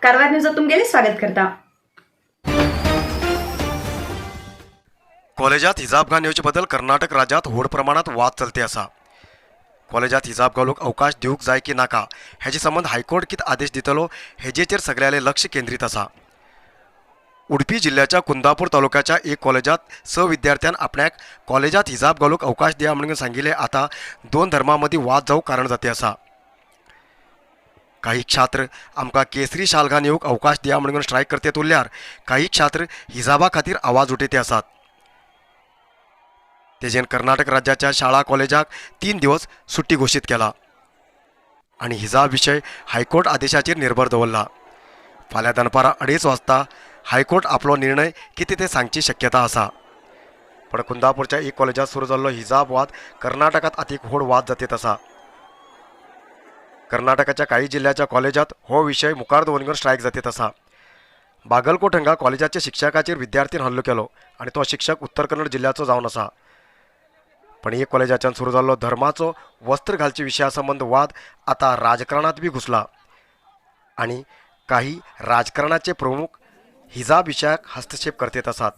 Karwar news तुमगेले स्वागत करता। कॉलेजात हिजाब घालण्याचे बद्दल कर्नाटक राज्यात व्हड प्रमाणात वाद चलते असा। कॉलेजात हिजाब घालूक अवकाश दिवूक जाय की नाका हेचे संबंध हायकोर्ट कित आदेश दितलो हेजेचेर सगळ्याले लक्ष केंद्रित असा। उडपी जिल्ह्याच्या कुंदापूर तालुक्याच्या एक कॉलेजात विद्यार्थ्यान आपल्याक कॉलेजात हिजाब घालूक अवकाश दिया म्हणून सांगितले। आता दोन धर्मांमध्ये वाद जाऊक कारण जाते असा। काही छात्र आमका केसरी शाल घालून येऊक अवकाश दिया म्हणून स्ट्राईक करते उरल्यार काही छात्र हिजाबा खातीर आवाज उठयते आसात। तेजेन कर्नाटक राज्याच्या शाळा कॉलेजाक 3 दिवस सुट्टी घोषित केला आणि हिजाब विषय हायकोर्ट आदेशाचेर निर्भर दवरला। फाल्यां दनपारां 2:30 वाजता हायकोर्ट आपलो निर्णय कितें ते सांगची शक्यता आसा। पण कुंदापूरच्या एक कॉलेजात सुरू जाल्लो हिजाब वाद कर्नाटकात अतीक व्हड वाद जातीत आसा। कर्नाटकाच्या काही जिल्ह्याच्या कॉलेजात हो विषय मुखार दवरून स्ट्राईक जातीत आसा। बागलकोट हांगा कॉलेजाच्या शिक्षकाचेर विद्यार्थीन हल्लो केलो आणि तो शिक्षक उत्तर कन्नड जिल्ह्याचो जावन आसा। पण एक कॉलेजाच्यान सुरू जाल्लो धर्माचो वस्त्र घालचे विशया संबंध वाद आता राजकारणात बी घुसला आणि काही राजकारणाचे प्रमुख हिजाब विषयाक हस्तक्षेप करतेत आसात।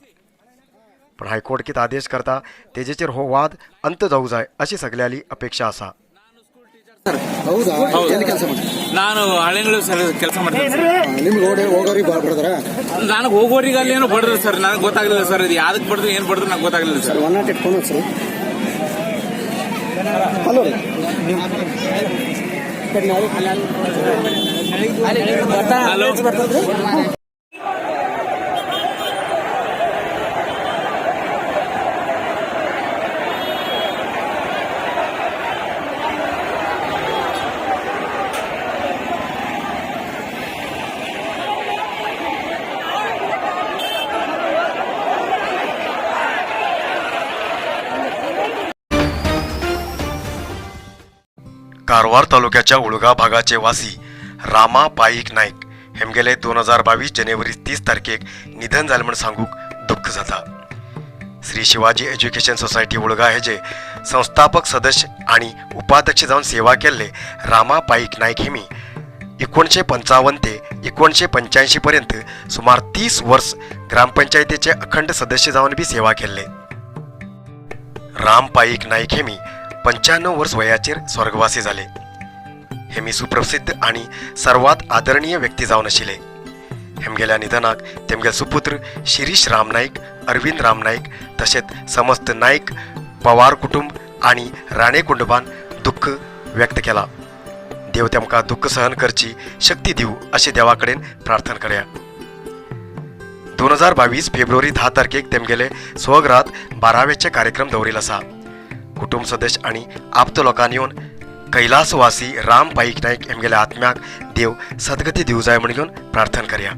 पण हायकोर्ट कित आदेश करता तेजेचेर हो वाद अंत जाऊ जाय अशी सगळ्याली अपेक्षा आसा। ನಾನು ಹಳೆಗಳು ಸರ್ ಕೆಲಸ ಮಾಡ್ತೀನಿ ನಿಮ್ಗೆ ಹೋಗೋರಿಗೆ ಬಡದ್ರ ನನಗೆ ಹೋಗೋರಿಗೆ ಅಲ್ಲಿ ಏನೋ ಬಡದ್ರು ಸರ್ ನನಗೆ ಗೊತ್ತಾಗಲಿಲ್ಲ ಸರ್ ಇದು ಯಾವ್ದಕ್ಕೆ ಬಡದ್ರು ಏನು ಬಡದ್ರು ನನಗೆ ಗೊತ್ತಾಗಲಿಲ್ಲ sir 108 phone sir hello hello Karwar तालुक्याच्या उळगा भागाचे वासी रामा पाईक नाईक हेमगेले 2022 जानेवारी 30 तारखेक निधन जाले म्हण सांगूक दुःख जाता। श्री शिवाजी एज्युकेशन सोसायटी उळगा हेजे संस्थापक सदस्य आणि उपाध्यक्ष जाऊन सेवा केल्ले रामा पाईक नाईक हेमी 1955 ते 1985 पर्यंत सुमार 30 वर्ष ग्रामपंचायतीचे अखंड सदस्य जाऊन बी सेवा केल्ले। राम पाईक नाईक हेमी 95 वर्ष वयाचेर स्वर्गवासी झाले। हेमी सुप्रसिद्ध आणि सर्वात आदरणीय व्यक्ती जावन आशिल्ले। हेमगेल्या निधनाक तेमगेल सुपुत्र शिरीष राम नाईक, अरविंद राम नाईक तसेच समस्त नाईक पवार कुटुंब आणि राणे कुटुंबान दुःख व्यक्त केला। देव तेमकां दुःख सहन करची शक्ती दिवू अशी देवाकडेन प्रार्थना करया। 2022 फेब्रुवारी 10 तारखेक तेमगेले स्वगृहात 12वेचे कार्यक्रम दवरिल आसा। कुटुंब सदस्य आणि आप्त लोकांनी येऊन कैलासवासी राम पाईक नाईक हेमगेल्या आत्म्याक देव सद्गती दिवू जाय म्हणून प्रार्थना करया।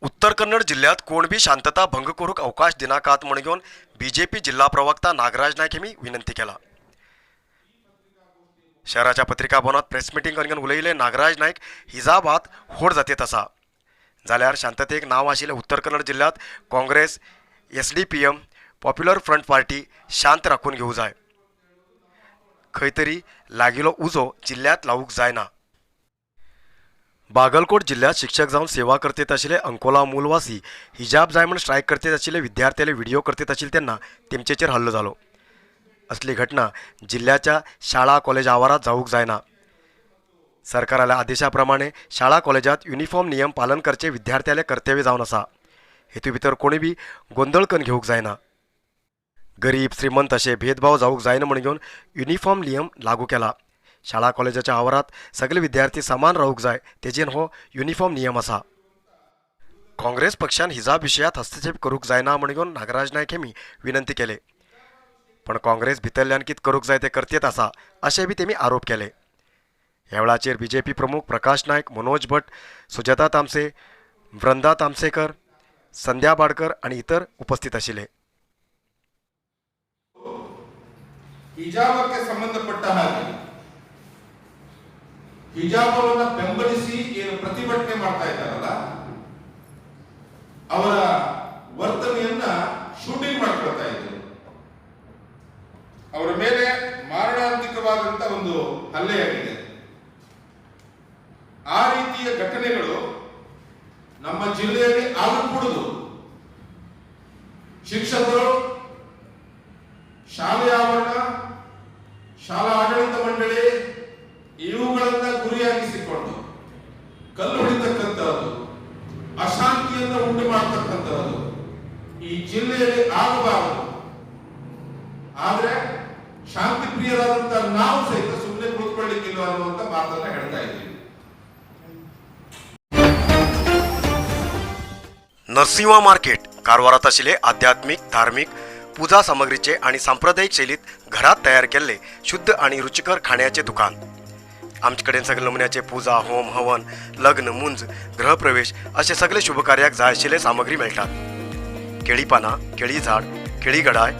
उत्तर कन्नड जिल्ह्यात कोण बी शांतता भंग करूक अवकाश दिनाकात म्हणून बीजेपी जिल्हा प्रवक्ता नागराज नाईक हेमी विनंती केला। शहराच्या पत्रिका भवनात प्रेस मीटिंग करून उलयले नागराज नाईक हिजाबात होड जातीत आसा जाल्यार शांततेक नाव आशिल्ल्या उत्तर कन्नड जिल्ह्यात Congress, SDPM, popular front party शांत राखून घेऊ जाय। खंय तरी लागिलो उजो जिल्ह्यात लावूक जायना। बागलकोट जिल्ह्यात शिक्षक जाऊन सेवा करतेत आशिल्ले अंकोला मूलवासी हिजाब जाय म्हण स्ट्राईक करतेत आशिल्ले विद्यार्थ्याले व्हिडिओ करतेत आशिल्ले तेन्ना तेमचेर हल्लो जालो। असली घटना जिल्ह्याच्या शाळा कॉलेज आवारात जावूक जायना। सरकाराल्या आदेशाप्रमाणे शाळा कॉलेजात युनिफॉर्म नियम पालन करचे विद्यार्थ्याले कर्तव्य जावन आसा। हेतू भितर कोणी बी गोंधळ करून घेवूक जायना। गरीब श्रीमंत असे भेदभाव जावूक जायना म्हणून युनिफॉर्म नियम लागू केला। शाळा कॉलेजाच्या आवारात सगळे विद्यार्थी समान रावूक जाय तेजेन हो युनिफॉर्म नियम आसा। काँग्रेस पक्षान हिजाब विशयात हस्तक्षेप करूक जायना म्हणून नागराज नाईक हेमी विनंती केले। पण काँग्रेस भितरल्यान कित करूक जाय ते करतेत आसा अशें बी तेमी आरोप केले। ह्या वेळाचेर बीजेपी प्रमुख प्रकाश नाईक, मनोज भट, सुजाता तामसे, वृंदा तामसेकर, संध्या बाडकर आणि इतर उपस्थित आशिल्ले। ಹಿಜಾಬಕ್ಕೆ ಸಂಬಂಧಪಟ್ಟ ಹಾಗೆ ಹಿಜಾಬವನ್ನು ಬೆಂಬಲಿಸಿ ಏನು ಪ್ರತಿಭಟನೆ ಮಾಡ್ತಾ ಇದ್ದಾರಲ್ಲ ಅವರ ವರ್ತನೆಯನ್ನ ಶೂಟಿಂಗ್ ಮಾಡ್ಕೊಳ್ತಾ ಇದ್ರು। ಅವರ ಮೇಲೆ ಹಲ್ಲೆಯಾಗಿದೆ. ಆ ರೀತಿಯ ಘಟನೆಗಳು ನಮ್ಮ ಜಿಲ್ಲೆಯಲ್ಲಿ ಆಗಕೂಡದು. ಶಿಕ್ಷಕರು, ಶಾಲೆಯ ಆವರಣ, ಶಾಲಾ ಆಡಳಿತ ಮಂಡಳಿ ಇವುಗಳನ್ನ ಗುರಿಯಾಗಿಸಿಕೊಂಡು ಕಲ್ಲು ಹೊಡಿತಕ್ಕಂಥದ್ದು, ಅಶಾಂತಿಯನ್ನು ಉಂಟು ಮಾಡತಕ್ಕಂಥದ್ದು ಈ ಜಿಲ್ಲೆಯಲ್ಲಿ ಆಗಬಾರದು. ಆದ್ರೆ ಶಾಂತಿ ಪ್ರಿಯರಾದಂತಹ ನಾವು ಸಹಿತ ಸುಮ್ಮನೆ ಕೂತ್ಕೊಳ್ಳಿಕ್ಕಿಲ್ಲ ಅನ್ನುವಂತ ಮಾತನ್ನ ಹೇಳ್ತಾ ಇದ್ದೀವಿ. नरसिंह मार्केट कारवारात आशिल्ले आध्यात्मिक, धार्मिक, पूजा सामग्रीचे आणि सांप्रदायिक शैलीत घरात तयार केलेले शुद्ध आणि रुचिकर खाण्याचे दुकान. आमचे कडेन सगळे नमुन्याचे पूजा, होम, हवन, लग्न, मुंज, गृहप्रवेश असे सगळे शुभकार्याक जाय आशिल्ले सामग्री मेळटात. केळी पानां, केळी झाड, केळी गडाय,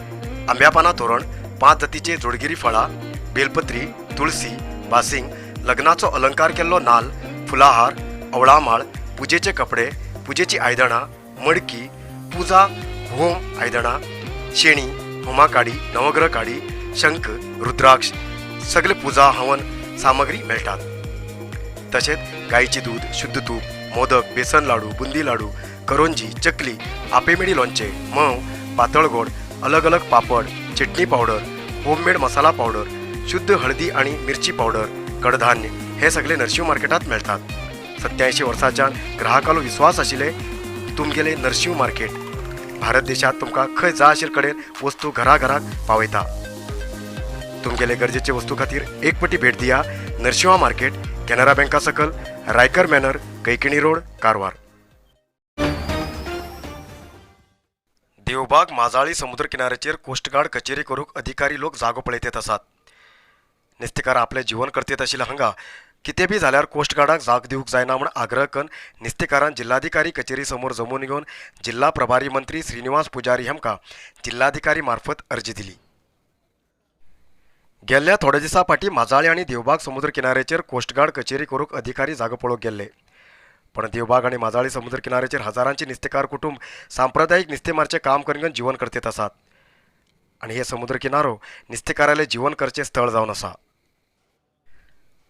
आंब्या पानां तोरण, 5 जातीचे जोडगिरी फळां, बेलपत्री, तुळसी, बासिंग, लग्नाचो अलंकार केल्लो नाल, फुलाहार, अवळा माळ, पूजेचे कपडे, पूजेची आयदनां, मडकी, पूजा, होम आयदनां, शेणी, होमा काडी, नवग्रह काडी, शंख, रुद्राक्ष सगळे पूजा हवन सामग्री मेळटात. तशेंच गायीचे दूध, शुद्ध तूप, मोदक, बेसन लाडू, बुंदी लाडू, करंजी, चकली, आपेमेडी लोणचे, म्होंव, पातळ गोड, अलग अलग पापड, चटणी पावडर, होममेड मसाला पावडर, शुद्ध हळदी आणि मिरची पावडर, कडधान्य हे सगळे नरसिंह मार्केटात मेळटात. 87 वर्सांच्यान ग्राहकालो विश्वास आशिल्ले तुमगेले नरसिंह मार्केट भारत देशात तुमकां खंय जाय आशिल्ले कडेन वस्तू घराघराक पावयता. तुमगेले गरजेचे वस्तू खातीर एक पटी भेट दिया. नरसिंह मार्केट, कॅनरा बँका सकल, रायकर मॅनर, कैकिणी रोड, कारवार. देवबाग माजाळी समुद्र किनाऱ्याचेर कोस्टगार्ड कचेरी करूंक अधिकारी लोक जागो पळयत येत आसात. नुस्तेकार आपले जीवन करतेत आशिल्ले हांगा कितें बी जाल्यार कोस्टगार्डाक जाग दिवंक जायना म्हूण आग्रह करून नुस्तेकारान जिल्हाधिकारी कचेरी समोर जमून घेवन जिल्हा प्रभारी मंत्री श्रीनिवास पुजारी हांकां जिल्हाधिकारी मार्फत अर्जी दिली. गेल्ल्या थोड्या दिसां फाटीं माजाळी आनी देवबाग समुद्र किनाऱ्याचेर कोस्टगार्ड कचेरी करूंक अधिकारी जागो पळोवंक गेल्ले. पण देवबाग आनी माजाळी समुद्र किनाऱ्याचेर हजारांची नुस्तेकार कुटुंब सांप्रदायिक नुस्तेमारचें काम करून जीवन करतेत आसात. आनी हे समुद्र किनारो नुस्तेकाराले जीवन करचें स्थळ जावन आसा.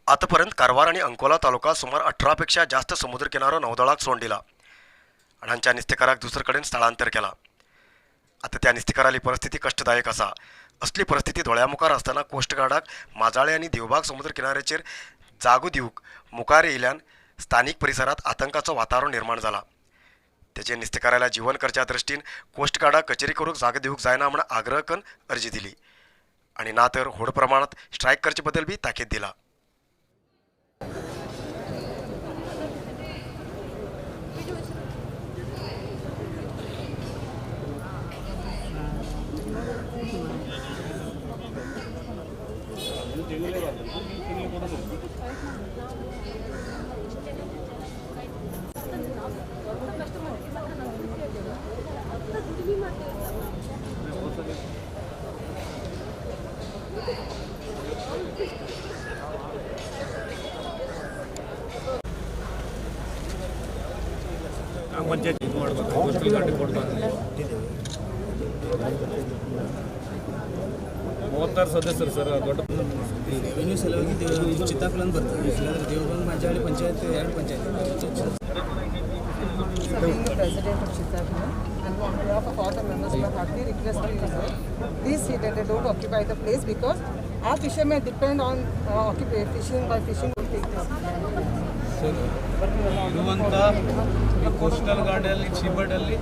आतापर्यंत कारवार आणि अंकोला तालुका सुमार 18 पेक्षा जास्त समुद्र किनारो नौदळाक सोडून दिला आणि हांच्या नुस्तेकाराक दुसरे कडेन स्थळांतर केला. आता त्या नुस्तेकाराली परिस्थिती कष्टदायक आसा. असली परिस्थिती दोळ्यामुखार आसतना कोस्टगार्डाक माजाळे आनी देवबाग समुद्र किनाऱ्याचेर जागो दिवंक मुखार येयल्यान स्थानीक परिसरात आतंकाचो वातावरण निर्माण जाला. तेजे नुस्तेकाराला जीवन करच्या दृश्टीन कोस्टगार्डाक कचेरी करूंक जागो दिवंक जायना म्हूण आग्रह करून अर्जी दिली आणि ना तर व्हड प्रमाणात स्ट्रायक करचे बद्दल बी ताकीद दिला. ಪಂಚಾಯತ್ ಇದು ಮಾಡಬೇಕು, ಕೋಸ್ಟಲ್ ಗಾರ್ಡ್ ಕೊಡಬೇಕು. 36 ಸದಸ್ಯರು ಸರ್. ದೊಡ್ಡ ರೆವಿನ್ಯೂ ಸಲುವಾಗಿ ಚಿತ್ತಾಕುಳ ಅಂತ ಬರ್ತದೆ. ಇಲ್ಲಾಂದ್ರೆ ದೇವಬಂಗ Majali panchayat 2 panchayat. President of Chittagong, and on behalf of all the members, we are heartily requesting you, sir, please see that they don't occupy the place because our fishermen depend on fishing. By fishing, we take this. ಇರುವಂಥ ಈ coastal ಗಾರ್ಡಲ್ಲಿ ಚೀಬರ್ಡಲ್ಲಿ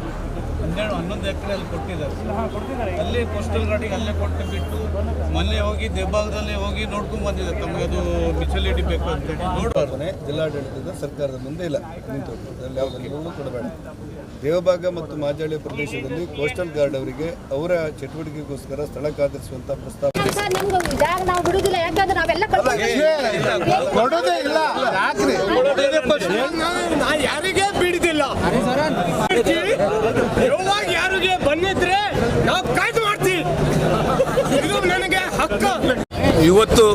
11 ಎಕರೆ ಅಲ್ಲಿ ಕೊಟ್ಟಿದ್ದಾರೆ. ಅಲ್ಲಿ coastal ಗಾರ್ಡಿಗೆ ಅಲ್ಲೇ ಕೊಟ್ಟು ಬಿಟ್ಟು ಮೊನ್ನೆ ಹೋಗಿ ದೇವಭಾಗದಲ್ಲಿ ಹೋಗಿ ನೋಡ್ಕೊಂಡು ಬಂದಿದೆ. ತಮಗೆ ಅದು ಮಿಚಲಿಟಿ ಬೇಕು ಅಂತೇಳಿ ನೋಡ್ಬಾರ್ದೇ ಜಿಲ್ಲಾಡಳಿತದ ಸರ್ಕಾರದ ಮುಂದೆ ಇಲ್ಲ ನಿಂತು ಅದರಲ್ಲಿ ಯಾವುದನ್ನು ಕೊಡಬೇಡ. ದೇವಭಾಗ ಮತ್ತು ಮಾಜಾಳಿ ಪ್ರದೇಶದಲ್ಲಿ ಕೋಸ್ಟಲ್ ಗಾರ್ಡ್ ಅವರಿಗೆ ಅವರ ಚಟುವಟಿಕೆಗೋಸ್ಕರ ಸ್ಥಳ ಕಾದಿರಿಸುವಂಥ ಪ್ರಸ್ತಾವ ನಾವು ಬಿಡುದಿಲ್ಲ. ಯಾಕಂದ್ರೆ ನಾವೆಲ್ಲ ಕೊಡೋದೇ ಇಲ್ಲ. ಯಾರಿಗೆ ಬಿಡುದಿಲ್ಲ. ಯಾರಿಗೆ ಬಂದಿದ್ರೆ ನಾವು ಕಾಯ್ದು ಮಾಡ್ತೀವಿ. ಇದು ನನಗೆ ಹಕ್ಕು. ಇವತ್ತು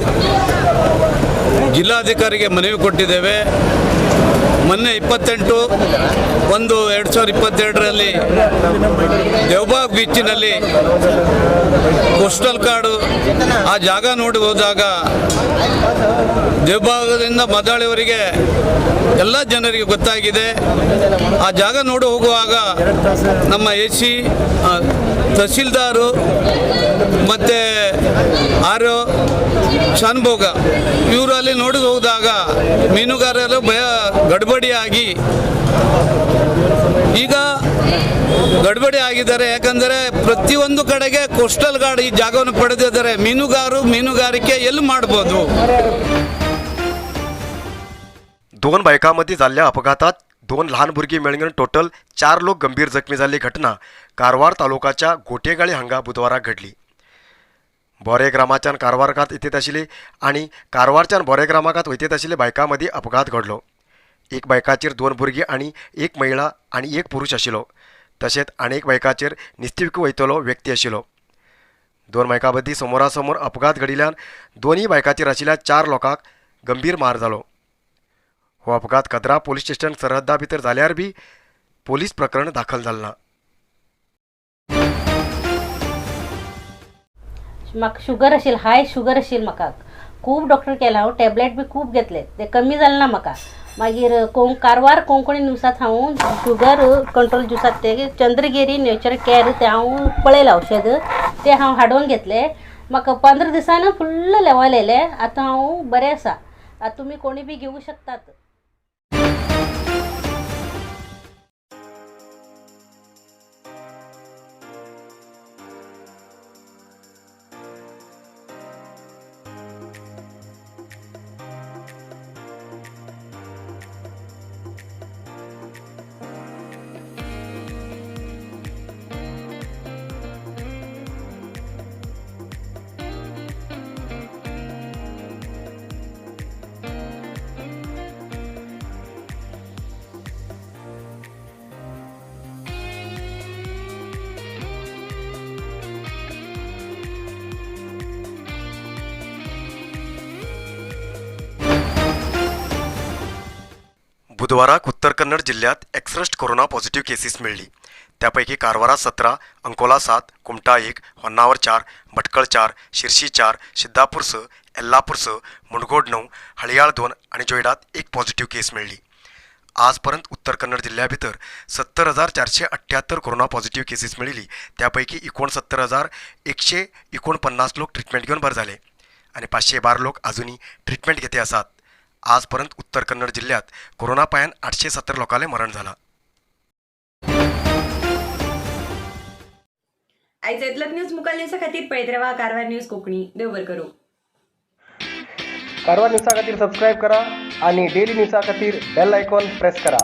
ಜಿಲ್ಲಾಧಿಕಾರಿಗೆ ಮನವಿ ಕೊಟ್ಟಿದ್ದೇವೆ. ಮೊನ್ನೆ 28/1/2022ರಲ್ಲಿ ದೇವಬಾಗ್ ಬೀಚಿನಲ್ಲಿ ಕೋಸ್ಟಲ್ ಕಾರ್ಡು ಆ ಜಾಗ ನೋಡಿ ಹೋದಾಗ ದೇವಬಾಗದಿಂದ ಮದಾಳಿವರೆಗೆ ಎಲ್ಲ ಜನರಿಗೆ ಗೊತ್ತಾಗಿದೆ. ಆ ಜಾಗ ನೋಡಿ ಹೋಗುವಾಗ ನಮ್ಮ AC ತಹಸೀಲ್ದಾರು ಮತ್ತು ಆರ್ ಶಾನ್ಭೋಗ ಇವರು ಅಲ್ಲಿ ನೋಡಿ ಹೋದಾಗ ಮೀನುಗಾರರು ಗಡ್ಬಡಿಯಾಗಿ ಈಗ ಗಡ್ಬಡಿ ಆಗಿದ್ದಾರೆ. ಯಾಕಂದರೆ ಪ್ರತಿಯೊಂದು ಕಡೆಗೆ ಕೋಸ್ಟಲ್ ಗಾರ್ಡ್ ಈ ಜಾಗವನ್ನು ಪಡೆದಿದ್ದಾರೆ. ಮೀನುಗಾರಿಕೆ ಎಲ್ಲಿ ಮಾಡ್ಬೋದು? 2 बायकांमध्ये झालेल्या अपघातात 2 लहान भुरगी मेळून टोटल 4 लोक गंभीर जखमी झाली. घटना कारवार तालुक्याच्या गोटेगाळी हांगा बुधवारा घडली. बोरे ग्रामाच्यान कारवारकात येत आशिल्ले आणि कारवारच्यान बोरे ग्रामाकात वयत आशिल्ले बायकांमदी अपघात घडलो. एक बायकाचेर 2 भुरगीं आणि 1 महिला आणि 1 पुरुष आशिल्लो. तशेंच आनी एक बायकाचेर निस्तिविक वयतलो व्यक्ती आशिल्लो. 2 बायकां मदीं समोरासमोर अपघात घडिल्ल्यान दोनूय बायकाचेर आशिल्ल्या 4 लोकांक गंभीर मार जालो. हो अपघात कदरा पोलीस स्टेशन सरहद्दा भितर जाल्यार बी पोलीस प्रकरण दाखल जालें ना. म्हाका शुगर आशिल्ली, हाय शुगर आशिल्ली. म्हाका खूब डॉक्टर केला, हांव टॅबलेट बी खूब घेतले, ते कमी जालें ना म्हाका. मागीर कारवार कोंकणी न्यूजांत हांव शुगर कंट्रोल दिवसात ते चंद्रगिरी नेचर केअर ते हांव पळयलें औषध, ते हांव हाडून घेतले. म्हाका 15 दिसांनी फुल्ल लेवल येयलें. आतां हांव बरें आसा. आतां तुमी कोणी बी घेवं शकतात. बुधवाराक उत्तर कन्नड जिल्ह्यात 61 कोरोना पॉझिटिव्ह केसेस मिळली. त्यापैकी कारवारा 17, अंकोला 7, कुमटा 1, होन्नावर 4, भटकळ 4, शिर्शी 4, सिद्धापूर 6, एल्लापूर 6, मुणगोड 9, हळियाळ 2 आणि जोयडात 1 पॉझिटिव्ह केस मिळली. आजपर्यंत उत्तर कन्नड जिल्ह्या भितर 70,478 कोरोना पॉझिटिव्ह केसेस मिळिली. त्यापैकी 69,149 लोक ट्रीटमेंट घेऊन बरे झाले आणि 512 लोक अजूनही ट्रीटमेंट घेते आसात. आजपर्यंत उत्तर कन्नड जिल्ह्यात कोरोना पायान 870 लोकांले मरण झाला. आयज इतलोच न्यूज मुखाल न्यूजा खातीर पळयत रावा कारवार न्यूज कोंकणी. देव बरें करूं. कारवार न्यूजा खातीर सबस्क्राईब करा आणि डेली न्यूजा खातीर बेल आयकॉन प्रेस करा.